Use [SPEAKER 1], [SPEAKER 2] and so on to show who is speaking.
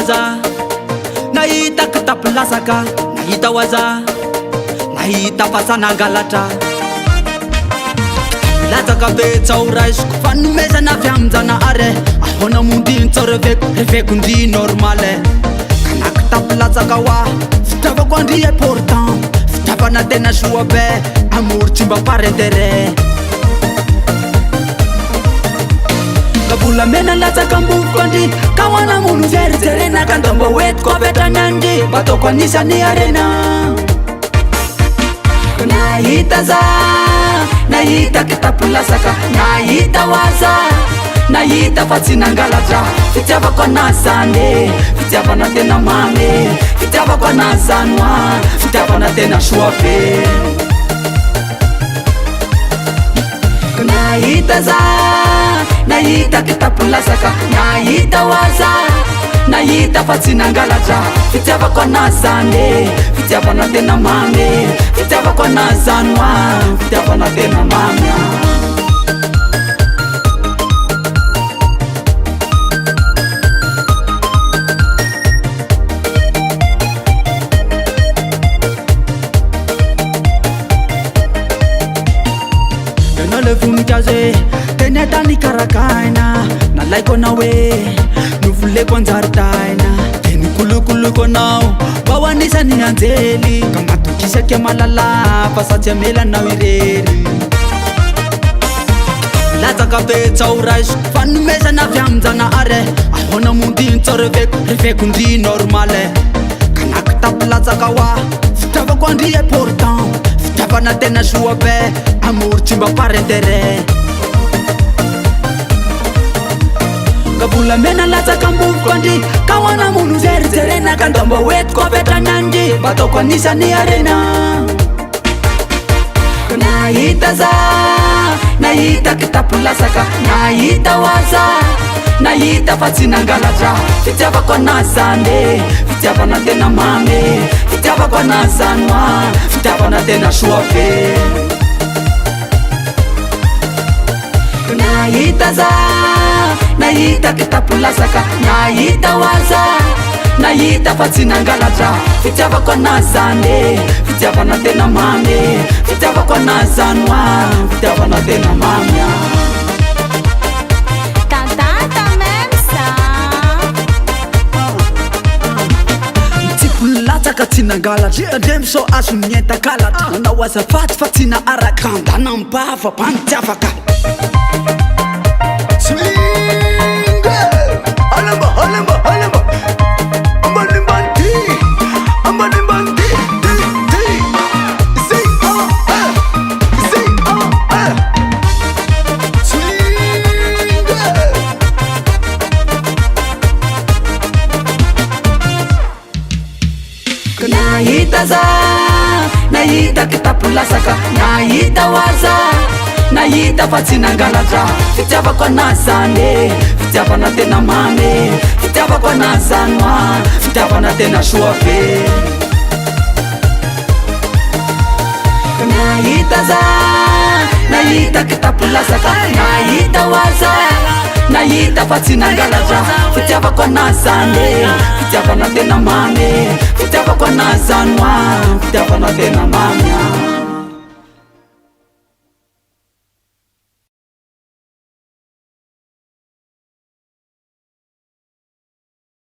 [SPEAKER 1] waza, nahita kitapilasaka, nahita waza, nahita fasanangalatra. Latsaka be tsaoraisiko fanomezana avy aminjanahary ahona mondiny tsao revekondry normale. Kanaka tapilatsaka hoa fitiavako andry important, fitiavana tena soa be amory tsy mba par intérêt. Vola mena latsaka ambovoko andry ka hoana mono jerijerena ka nda mba hoetiko avetrany andry mba ataoko anisany arena. Nahita za, nahita kitapilasaka, nahita waza, nahita fa tsy nangalatra. Fitiavako anazy zany, fitiavana tena mamy, fitiavako anazy zany hoa, fitiavana tena soa be. Nahita za, nahita kitapilasaka, nahita waza, nahita fa tsy nangalatra. Fitiavako anazy zany, fitiavana tena mamy, fitiavako anazy zany hoa, fitiavana tena mamy. Le voninkazo teny tany karakaina, nalaiko anao hoe novoleko anjaridaina. De nikolokoloko anao mba ho anisany anjely, ka matokisaka malala fa satsy amelanao irery. Latsaka be tsaoraisiko fanomezana avy aminjanahary ahona mondiny tsao revekondry normale. Kanaka tapilatsaka hoa fitiavako andry important, fitiavana tena soa be amory tsy mba par intérêt. Ka vola mena latsaka ambovoko andry ka hoana mono jerijerena ka nda mba hoetiko avetrany andry mba ataoko anisany arena. Nahita za, nahita kitapilasaka, nahita waza, nahita fa tsy nangalatra. Fitiavako anazy zany, fitiavana tena mamy, fitiavako anazy zany hoa, fitiavana tena soa be. Nahita za, nahita kitapilasaka, nahita waza, nahita fa tsy nangalatra. Fitiavako anazy zany, fitiavana tena mamy, fitiavako anazy zany hoa, fitiavana tena mamy.
[SPEAKER 2] Tantata même ça.
[SPEAKER 1] Latsaka tsy nangalatra, tandremy so azo nientankalatra. Nanao azafady fa tsy naharaka, andana mbava mpanitiavaka. Nahita za, nahita kitapilasaka, nahita waza, nahita fa tsy nangalatra. Fitiavako anazy zany, fitiavana tena mamy, fitiavako anazy zany hoa, fitiavana tena soa be. Nahita za, nahita kitapilasaka, nahita waza, nahita fa tsy nangalatra. Fitiavako anazy zany, fitiavana tena mamy, fitiavako anazy zany hoa, fitiavana tena mamy.